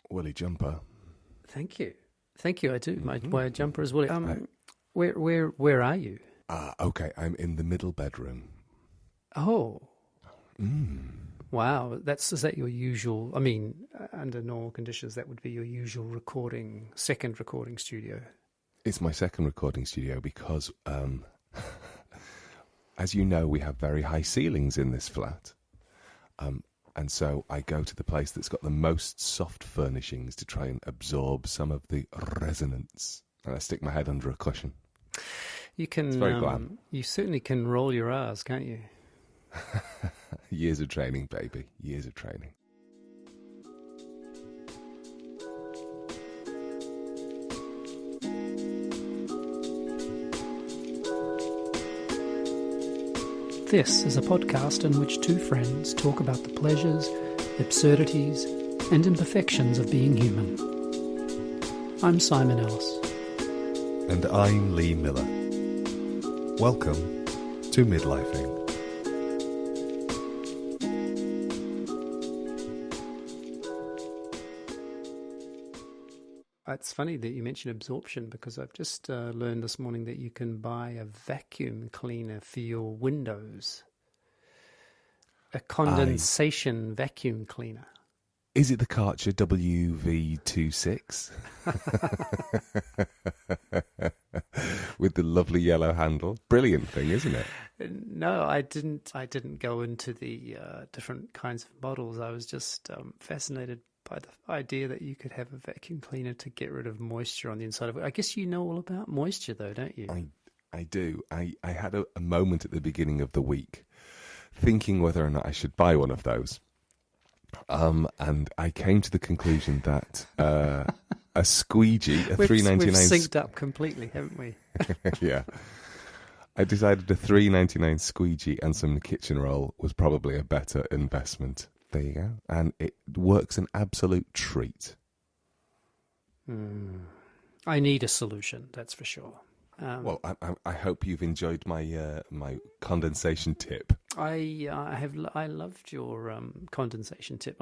woolly jumper. Thank you. I do. My jumper is woolly. Where are you? Okay, I'm in the middle bedroom. Oh. Wow. Is that your usual, I mean, under normal conditions, that would be your usual second recording studio. It's my second recording studio because, as you know, we have very high ceilings in this flat. And so I go to the place that's got the most soft furnishings to try and absorb some of the resonance. And I stick my head under a cushion. You can, it's very glam. You certainly can roll your R's, can't you? Years of training, baby. Years of training. This is a podcast in which two friends talk about the pleasures, absurdities, and imperfections of being human. I'm Simon Ellis. And I'm Lee Miller. Welcome to Midlifing. It's funny that you mentioned absorption because I've just learned this morning that you can buy a vacuum cleaner for your windows. A condensation vacuum cleaner. Is it the Karcher WV26? With the lovely yellow handle. Brilliant thing, isn't it? No, I didn't go into the different kinds of models. I was just fascinated by the idea that you could have a vacuum cleaner to get rid of moisture on the inside of it. I guess you know all about moisture, though, don't you? I do. I had a moment at the beginning of the week thinking whether or not I should buy one of those. And I came to the conclusion that a squeegee, a $3.99... We've synced up completely, haven't we? Yeah. I decided a $3.99 squeegee and some kitchen roll was probably a better investment. There you go. And it works an absolute treat. I need a solution, that's for sure. Well, I hope you've enjoyed my my condensation tip. I loved your condensation tip.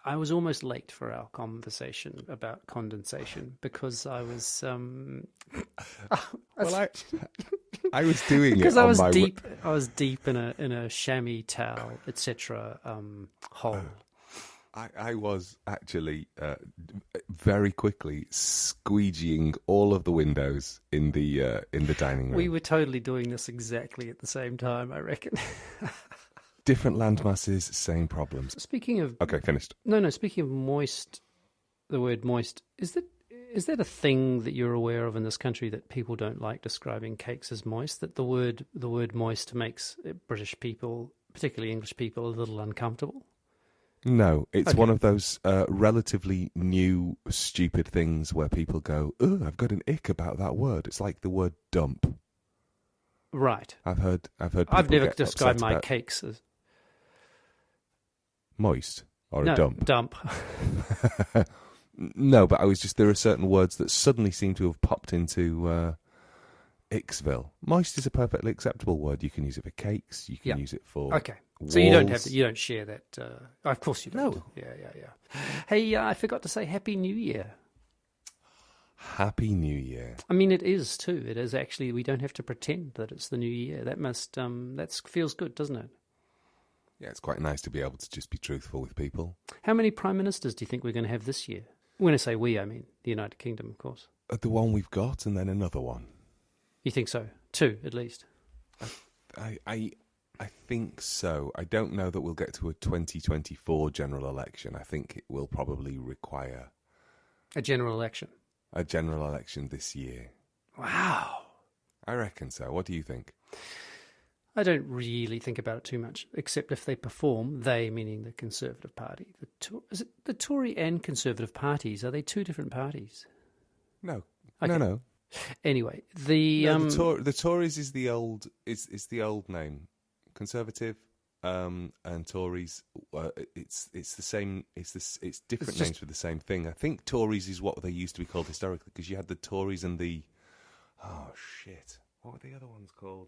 I was almost late for our conversation about condensation because I was I was doing because it I was deep. I was deep in a chamois towel, etc. Hole. I was actually very quickly squeegeeing all of the windows in the dining room. We were totally doing this exactly at the same time, I reckon. Different landmasses, same problems. Speaking of... Okay, finished. No, speaking of moist, the word moist, is that a thing that you're aware of in this country that people don't like describing cakes as moist, that the word moist makes British people, particularly English people, a little uncomfortable? No, it's okay. One of those relatively new, stupid things where people go, "Ugh, I've got an ick about that word." It's like the word dump. Right. I've heard. I've never described my cakes as moist or a dump. Dump. No, but there are certain words that suddenly seem to have popped into Icksville. Moist is a perfectly acceptable word. You can use it for cakes. You can use it for walls. So you don't share that. Of course you don't. No. Yeah. Hey, I forgot to say Happy New Year. Happy New Year. I mean, it is too. It is actually. We don't have to pretend that it's the new year. That feels good, doesn't it? Yeah, it's quite nice to be able to just be truthful with people. How many prime ministers do you think we're going to have this year? When I say we, I mean the United Kingdom, of course. The one we've got, and then another one. You think so? 2, at least. I think so. I don't know that we'll get to a 2024 general election. I think it will probably require a general election. A general election this year. Wow. I reckon so. What do you think? I don't really think about it too much, except if they perform, they meaning the Conservative Party. Is it the Tory and Conservative parties? Are they two different parties? No. Okay. No. Anyway, the Tories is the old the old name. Conservative and Tories. It's the same. It's different names for the same thing. I think Tories is what they used to be called historically because you had the Tories and the what were the other ones called?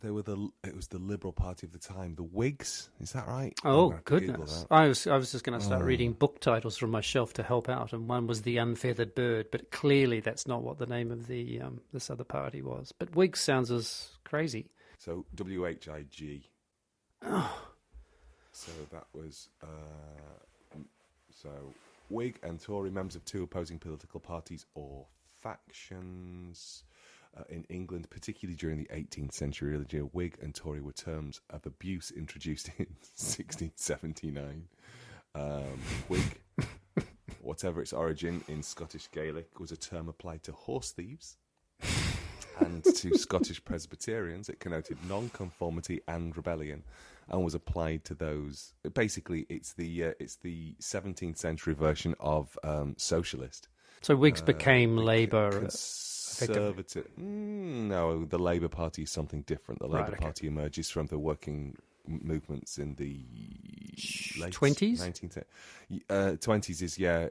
It was the Liberal Party of the time, the Whigs. Is that right? Oh, goodness. I was just going to start reading book titles from my shelf to help out, and one was The Unfeathered Bird, but clearly that's not what the name of the this other party was. But Whigs sounds as crazy. So WHIG. Oh. So that was Whig and Tory, members of two opposing political parties or factions. In England, particularly during the 18th century, Whig and Tory were terms of abuse introduced in 1679. Whig, whatever its origin in Scottish Gaelic, was a term applied to horse thieves. And to Scottish Presbyterians, it connoted non-conformity and rebellion, and was applied to those. Basically, it's the 17th century version of socialist. So Whigs became Labour. Conservative. No, the Labour Party is something different. The Labour Party emerges from the working movements in the late 20s? 20s is, yeah,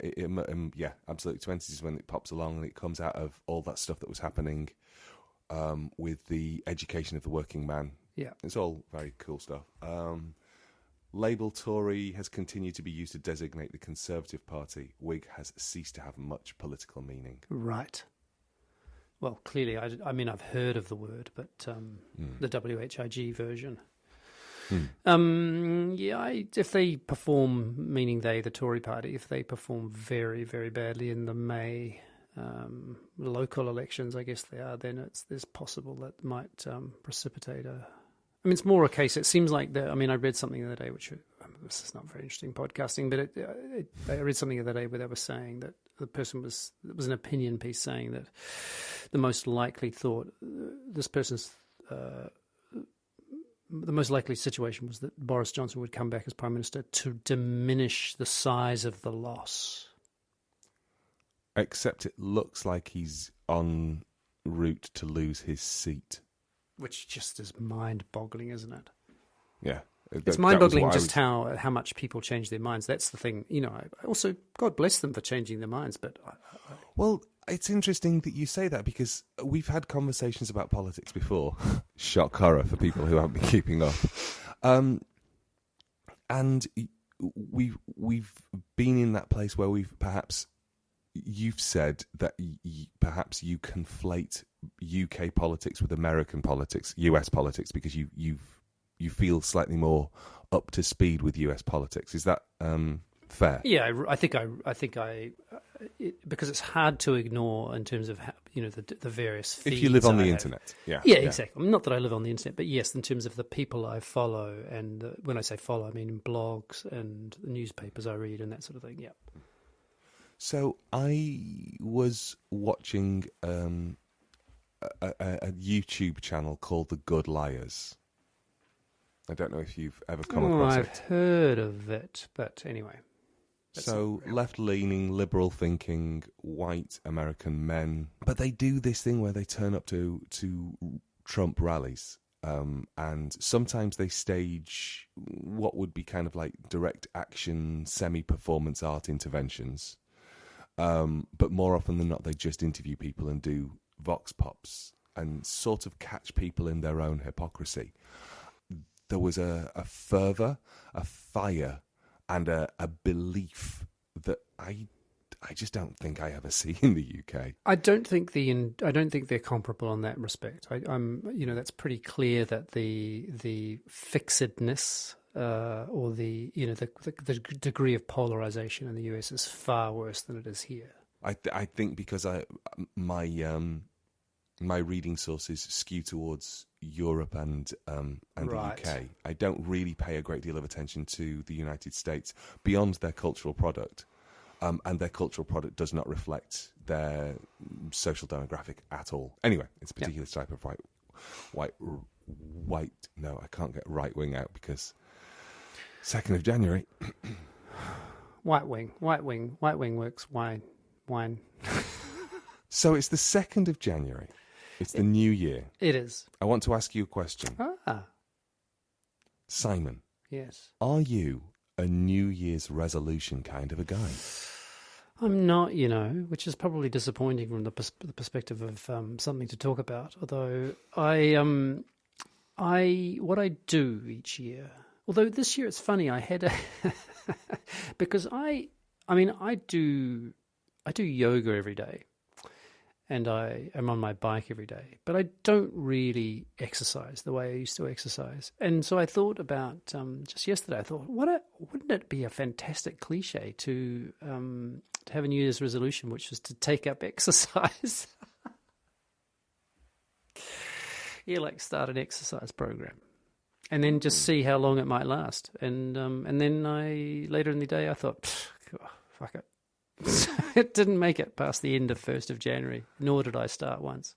absolutely. 20s is when it pops along, and it comes out of all that stuff that was happening with the education of the working man. Yeah. It's all very cool stuff. Label Tory has continued to be used to designate the Conservative Party. Whig has ceased to have much political meaning. Right. Well, clearly, I mean, I've heard of the word, but the WHIG version. If they perform, meaning they, the Tory party, if they perform very, very badly in the May local elections, I guess they are, then there's possible that might precipitate a... I mean, it's more a case, it seems like I read something the other day, which this is not very interesting podcasting, but I read something the other day where they were saying that it was an opinion piece saying that the most likely the most likely situation was that Boris Johnson would come back as Prime Minister to diminish the size of the loss. Except it looks like he's en route to lose his seat. Which just is mind-boggling, isn't it? Yeah. It's mind-boggling just how much people change their minds. That's the thing. You know, I also, God bless them for changing their minds, but... Well, it's interesting that you say that, because we've had conversations about politics before. Shock horror for people who haven't been keeping up. And we've been in that place where you've said that perhaps you conflate UK politics with American politics, US politics, because you feel slightly more up to speed with US politics. Is that fair? Yeah, I think because it's hard to ignore in terms of how, the various feeds. If you live on the internet, yeah, exactly. Not that I live on the internet, but yes, in terms of the people I follow, and when I say follow, I mean blogs and the newspapers I read and that sort of thing. Yeah. So I was watching a YouTube channel called The Good Liars. I don't know if you've ever come across it. I've heard of it, but anyway. So left-leaning, liberal-thinking, white American men. But they do this thing where they turn up to Trump rallies. And sometimes they stage what would be kind of like direct action, semi-performance art interventions. But more often than not, they just interview people and do vox pops and sort of catch people in their own hypocrisy. There was a fervour, a fire, and a belief that I just don't think I ever see in the UK. I don't think they're comparable in that respect. That's pretty clear that the fixedness or the degree of polarization in the US is far worse than it is here. I think because my reading sources skew towards Europe and Right. the UK. I don't really pay a great deal of attention to the United States beyond their cultural product, and their cultural product does not reflect their social demographic at all. Anyway, it's a particular type of white. No, I can't get right wing out because 2nd of January. White wing works. Wine. So it's the 2nd of January. It's the new year. It is. I want to ask you a question. Simon. Yes. Are you a New Year's resolution kind of a guy? I'm not, which is probably disappointing from the perspective of something to talk about. Although I what I do each year, although this year it's funny, I had a because I do yoga every day, and I am on my bike every day, but I don't really exercise the way I used to exercise. And so I thought about just yesterday. I thought, wouldn't it be a fantastic cliche to have a New Year's resolution, which was to take up exercise? Yeah, like start an exercise program, and then just see how long it might last. And then later in the day I thought, fuck it. It didn't make it past the end of 1st of January, nor did I start once.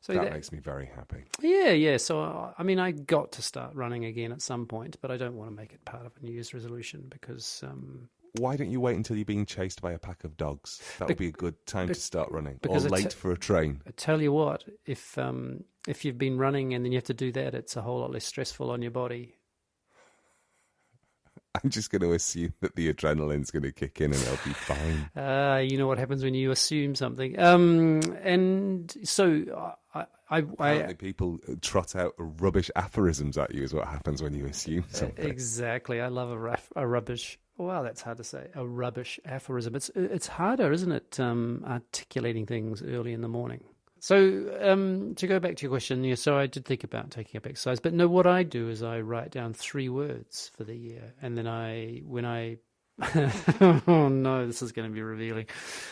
So that makes me very happy. Yeah. So I got to start running again at some point, but I don't want to make it part of a New Year's resolution because. Why don't you wait until you're being chased by a pack of dogs? That would be a good time to start running, or late for a train. I tell you what, if you've been running and then you have to do that, it's a whole lot less stressful on your body. I'm just going to assume that the adrenaline's going to kick in and I'll be fine. You know what happens when you assume something. And so Apparently people trot out rubbish aphorisms at you is what happens when you assume something. Exactly. I love a rubbish. Wow, that's hard to say. A rubbish aphorism. It's harder, isn't it, articulating things early in the morning. So to go back to your question, yeah, so I did think about taking up exercise. But no, what I do is I write down 3 words for the year. And then oh no, this is going to be revealing.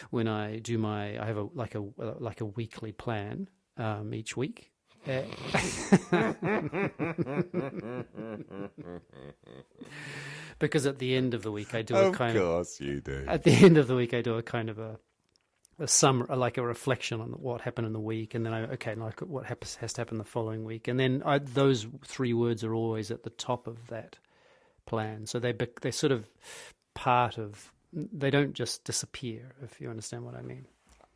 When I have a weekly plan each week. Because at the end of the week I do Of course you do. At the end of the week I do a kind of a summary, like a reflection on what happened in the week, and then what has to happen the following week, and then those 3 words are always at the top of that plan. So they're sort of part of. They don't just disappear. If you understand what I mean.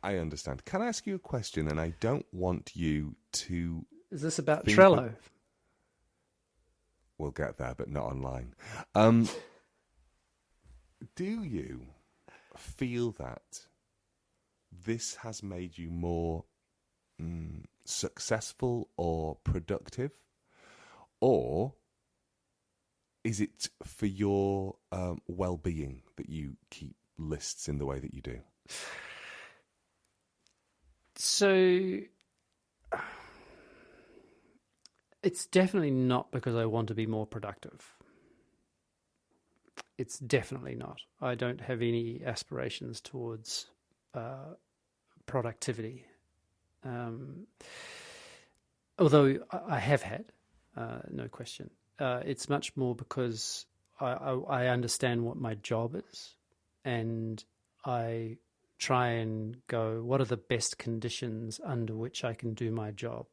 I understand. Can I ask you a question? And I don't want you to. Is this about Trello? We'll get there, but not online. Do you feel that this has made you more successful or productive? Or is it for your well-being that you keep lists in the way that you do? So it's definitely not because I want to be more productive. It's definitely not. I don't have any aspirations towards productivity. Although I have had, no question. It's much more because I understand what my job is, and I try and go, what are the best conditions under which I can do my job,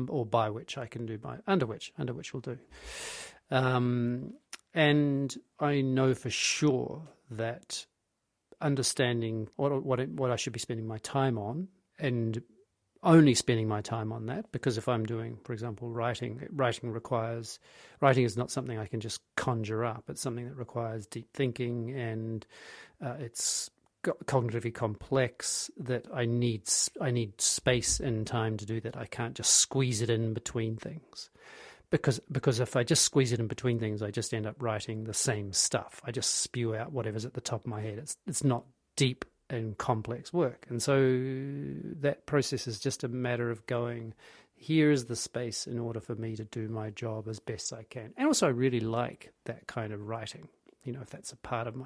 or by which I can do under which will do. And I know for sure that understanding what I should be spending my time on, and only spending my time on that, because if I'm doing, for example, writing is not something I can just conjure up. It's something that requires deep thinking, and it's cognitively complex, that I need space and time to do that. I can't just squeeze it in between things. Because if I just squeeze it in between things, I just end up writing the same stuff. I just spew out whatever's at the top of my head. It's not deep and complex work. And so that process is just a matter of going, here is the space in order for me to do my job as best I can. And also I really like that kind of writing. You know, if that's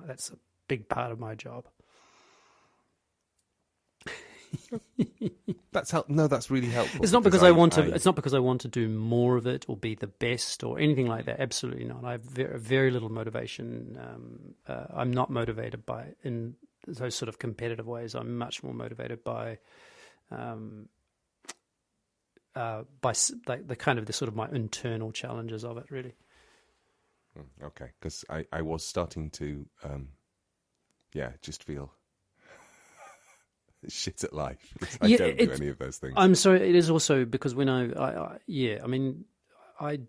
that's a big part of my job. That's really helpful. It's not because I want to. It's not because I want to do more of it or be the best or anything like that. Absolutely not. I have very little motivation. I'm not motivated in those sort of competitive ways. I'm much more motivated by the kind of the sort of my internal challenges of it, really. Okay, because I was starting to, just feel shit at life. I don't do any of those things. I'm sorry. It is also because when I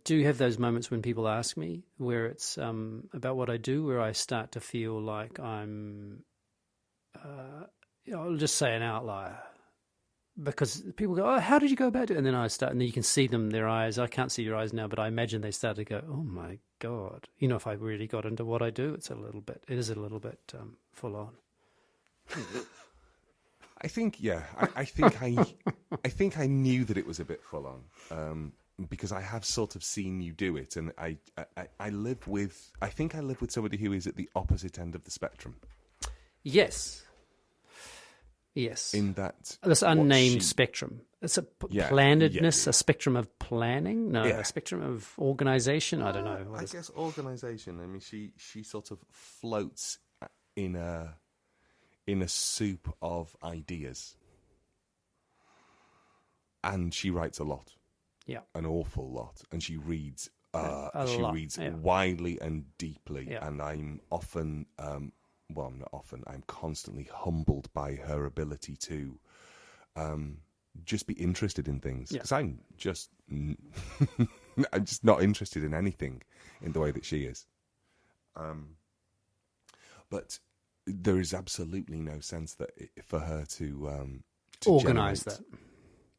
do have those moments when people ask me where it's about what I do, where I start to feel like I'm, I'll just say an outlier. because people go, oh, how did you go about it? And then I start, and then you can see them, their eyes. I can't see your eyes now, but I imagine they start to go, oh my God. You know, if I really got into what I do, it is a little bit full on. I think, yeah, I think I knew that it was a bit full on, because I have sort of seen you do it, and I live with somebody who is at the opposite end of the spectrum. Yes. In that this unnamed spectrum. It's a plannedness, a spectrum of planning? No, a spectrum of organisation? I don't know. I guess organisation. I mean, she sort of floats in a soup of ideas. And she writes a lot. Yeah. An awful lot. And she reads widely and deeply. Yeah. And I'm often not often, I'm constantly humbled by her ability to just be interested in things. Because I'm just not interested in anything in the way that she is. But there is absolutely no sense that for her to organise that.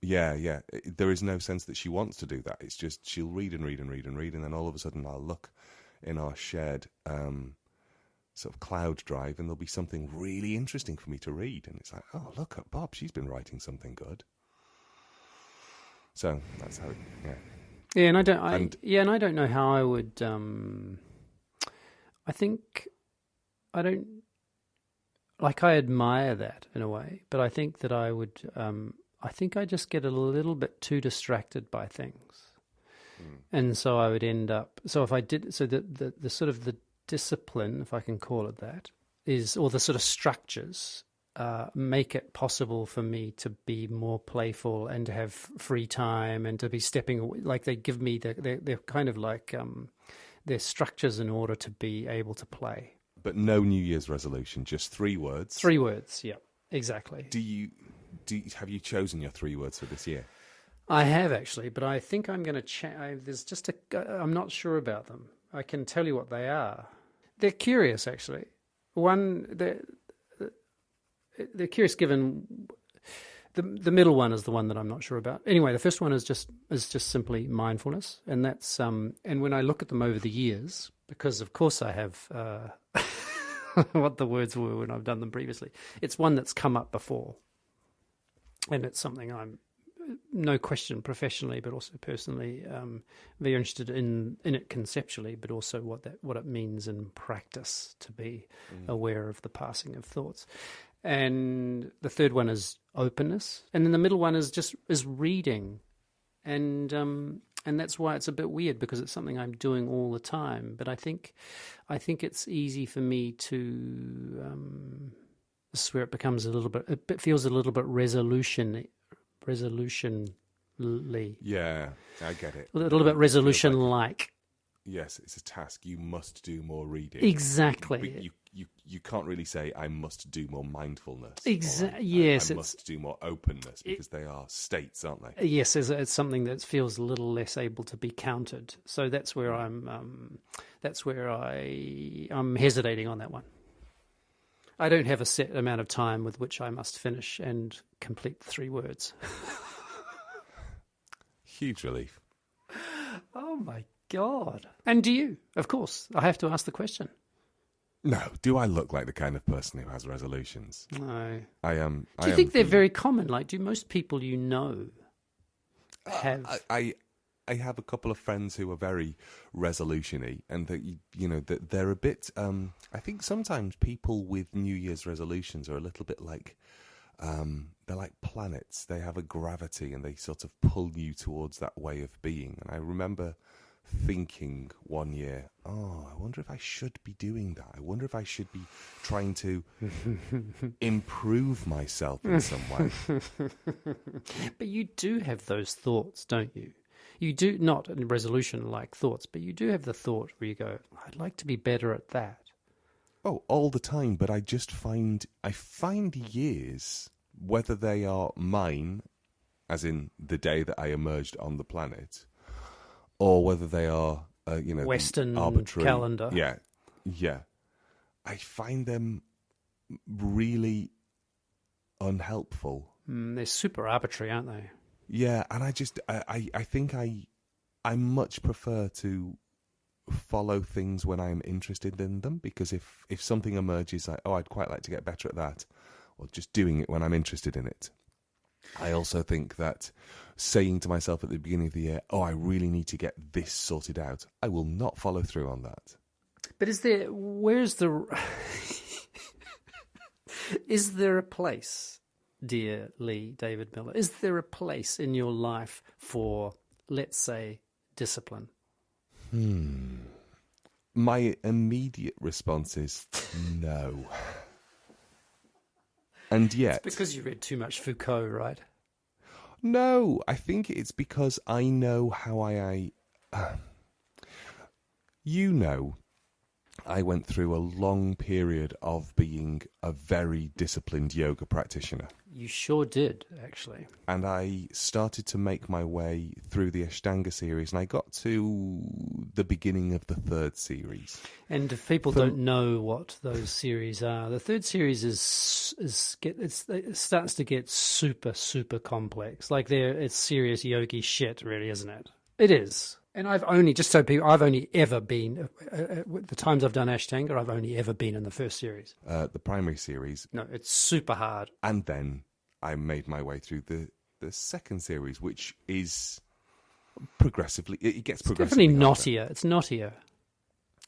Yeah. There is no sense that she wants to do that. It's just she'll read and read and read and read, and then all of a sudden I'll look in our shared sort of cloud drive, and there'll be something really interesting for me to read, and it's like, oh, look at Bob, she's been writing something good. So that's how, yeah. And I don't know how I would. I think I don't like. I admire that in a way, but I think that I would. I think I just get a little bit too distracted by things, and so I would end up. So if I did, so the sort of the discipline, if I can call it that, is, or the sort of structures make it possible for me to be more playful and to have free time and to be stepping away. Like they give me, they're kind of like they're structures in order to be able to play. But no New Year's resolution, just 3 words. 3 words, yeah, exactly. Have you chosen your 3 words for this year? I have actually, but I think I'm going to I'm not sure about them. I can tell you what they are. They're curious, actually. One, they're curious. Given the middle one is the one that I'm not sure about. Anyway, the first one is just simply mindfulness, and that's and when I look at them over the years, because of course I have what the words were when I've done them previously. It's one that's come up before, and it's something I'm, no question, professionally but also personally, very interested in it conceptually, but also what it means in practice to be aware of the passing of thoughts. And the third one is openness, and then the middle one is reading, and that's why it's a bit weird, because it's something I'm doing all the time. But I think it's easy for me to this is where it becomes it feels a little bit resolutionly. Yeah, I get it. A little bit resolution-like. Yes, it's a task. You must do more reading. Exactly. You can't really say, I must do more mindfulness. Exactly. Yes. I must do more openness, because they are states, aren't they? Yes, it's something that feels a little less able to be counted. So that's where I'm hesitating on that one. I don't have a set amount of time with which I must finish and complete the 3 words. Huge relief. Oh my God. And do you? Of course. I have to ask the question. No. Do I look like the kind of person who has resolutions? No. I am. Do you think they're very common? Like, do most people you know have... I have a couple of friends who are very resolution-y, and that they're a bit. I think sometimes people with New Year's resolutions are a little bit like, they're like planets. They have a gravity, and they sort of pull you towards that way of being. And I remember thinking one year, oh, I wonder if I should be doing that. I wonder if I should be trying to improve myself in some way. But you do have those thoughts, don't you? You do, not in resolution-like thoughts, but you do have the thought where you go, I'd like to be better at that. Oh, all the time, but I find years, whether they are mine, as in the day that I emerged on the planet, or whether they are, Western arbitrary calendar. Yeah. I find them really unhelpful They're super arbitrary, aren't they? Yeah, and I think I much prefer to follow things when I'm interested in them, because if something emerges like, oh, I'd quite like to get better at that, or just doing it when I'm interested in it. I also think that saying to myself at the beginning of the year, oh, I really need to get this sorted out, I will not follow through on that. But is there a place, dear Lee David Miller, is there a place in your life for, let's say, discipline? My immediate response is no. And yet... It's because you read too much Foucault, right? No, I think it's because I know how I went through a long period of being a very disciplined yoga practitioner. You sure did, actually. And I started to make my way through the Ashtanga series, and I got to the beginning of the third series. And if people don't know what those series are, the third series it starts to get super, super complex. Like it's serious yogi shit, really, isn't it? It is. And I've only ever been, the times I've done Ashtanga, I've only ever been in the first series. The primary series. No, it's super hard. And then I made my way through the second series, which is progressively, it gets progressively definitely harder. knottier. It's knottier.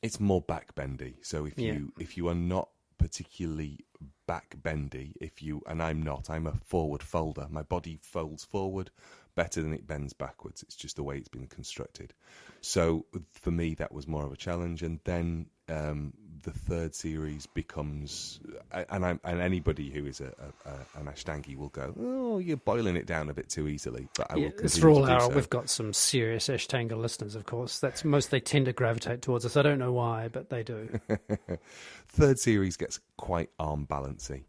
It's more backbendy. So if you are not particularly backbendy, and I'm a forward folder. My body folds forward better than it bends backwards. It's just the way it's been constructed. So for me, that was more of a challenge. And then the third series becomes, and anybody who is an Ashtangi will go, oh, you're boiling it down a bit too easily. But I will continue to do so. We've got some serious Ashtanga listeners, of course. They tend to gravitate towards us. I don't know why, but they do. Third series gets quite arm balancy.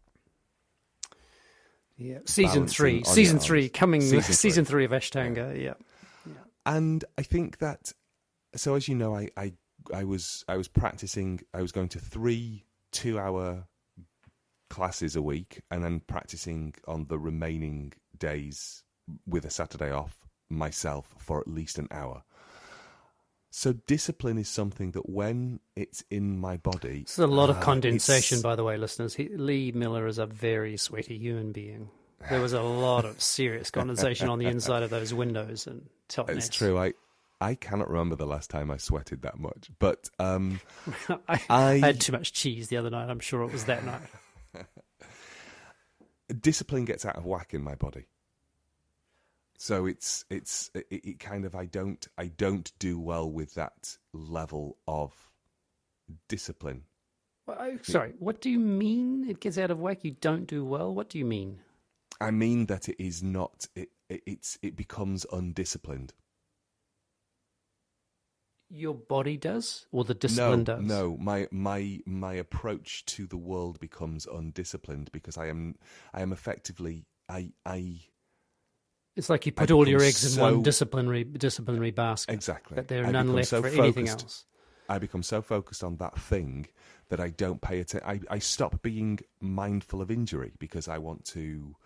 Yeah, season three of Ashtanga. Yeah. And I think that, so as you know, I was practicing. I was going to 3 2-hour classes a week, and then practicing on the remaining days with a Saturday off myself for at least an hour. So discipline is something that when it's in my body... It's a lot of condensation, by the way, listeners. Lee Miller is a very sweaty human being. There was a lot of serious condensation on the inside of those windows and telnets. It's true. I cannot remember the last time I sweated that much. But I had too much cheese the other night. I'm sure it was that night. Discipline gets out of whack in my body. So it kind of I don't do well with that level of discipline. Well, sorry, what do you mean it gets out of whack? You don't do well? What do you mean? I mean that it is not. It becomes undisciplined. Your body does, or the discipline does? No. My approach to the world becomes undisciplined because I am effectively It's like you put all your eggs in one disciplinary basket. Exactly. That there are none left for anything else. I become so focused on that thing that I don't pay attention. I stop being mindful of injury because I want to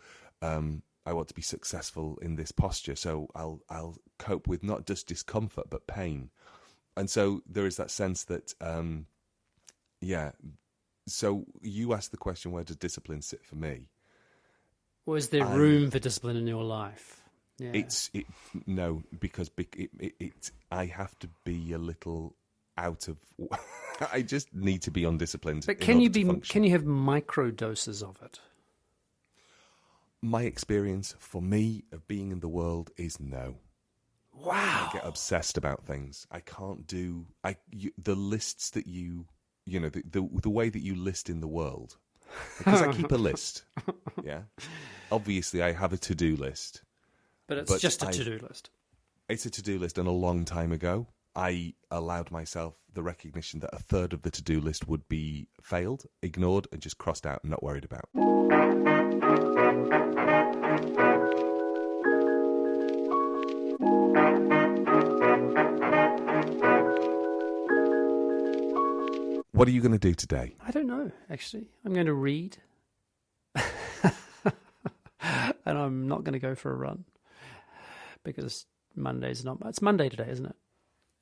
be successful in this posture. So I'll cope with not just discomfort but pain, and so there is that sense that So you asked the question, where does discipline sit for me? Or is there room for discipline in your life? Yeah. No, because I have to be a little out of. I just need to be undisciplined. But can you have micro doses of it? My experience for me of being in the world is no. Wow. I get obsessed about things. I can't do the lists that the way that you list in the world. Because I keep a list. Yeah. Obviously I have a to-do list. But it's just a to-do list. It's a to-do list, and a long time ago I allowed myself the recognition that a third of the to-do list would be failed, ignored, and just crossed out and not worried about. What are you going to do today? I don't know, actually. I'm going to read. and I'm not going to go for a run because Monday's not. It's Monday today, isn't it?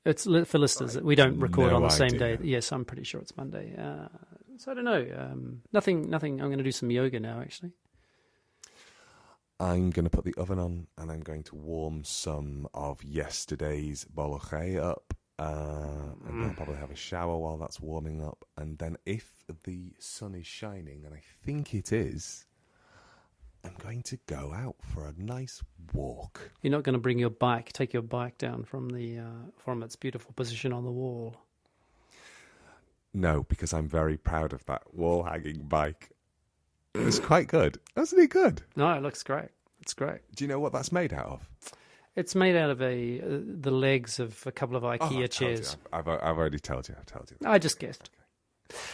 It's for listeners. We don't record on the same day. Yes, I'm pretty sure it's Monday. So I don't know. Nothing. I'm going to do some yoga now, actually. I'm going to put the oven on and I'm going to warm some of yesterday's boloché up. And then I'll probably have a shower while that's warming up. And then if the sun is shining, and I think it is, I'm going to go out for a nice walk. You're not going to bring your bike, take your bike down from its beautiful position on the wall. No, because I'm very proud of that wall-hanging bike. It was quite good. Wasn't it good? No, it looks great. It's great. Do you know what that's made out of? It's made out of the legs of a couple of IKEA chairs. I've already told you. I've told you. I just guessed.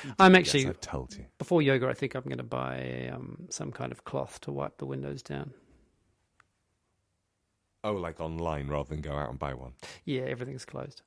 Okay. I'm actually. Yes, I've told you. Before yoga, I think I'm going to buy some kind of cloth to wipe the windows down. Oh, like online rather than go out and buy one? Yeah, everything's closed.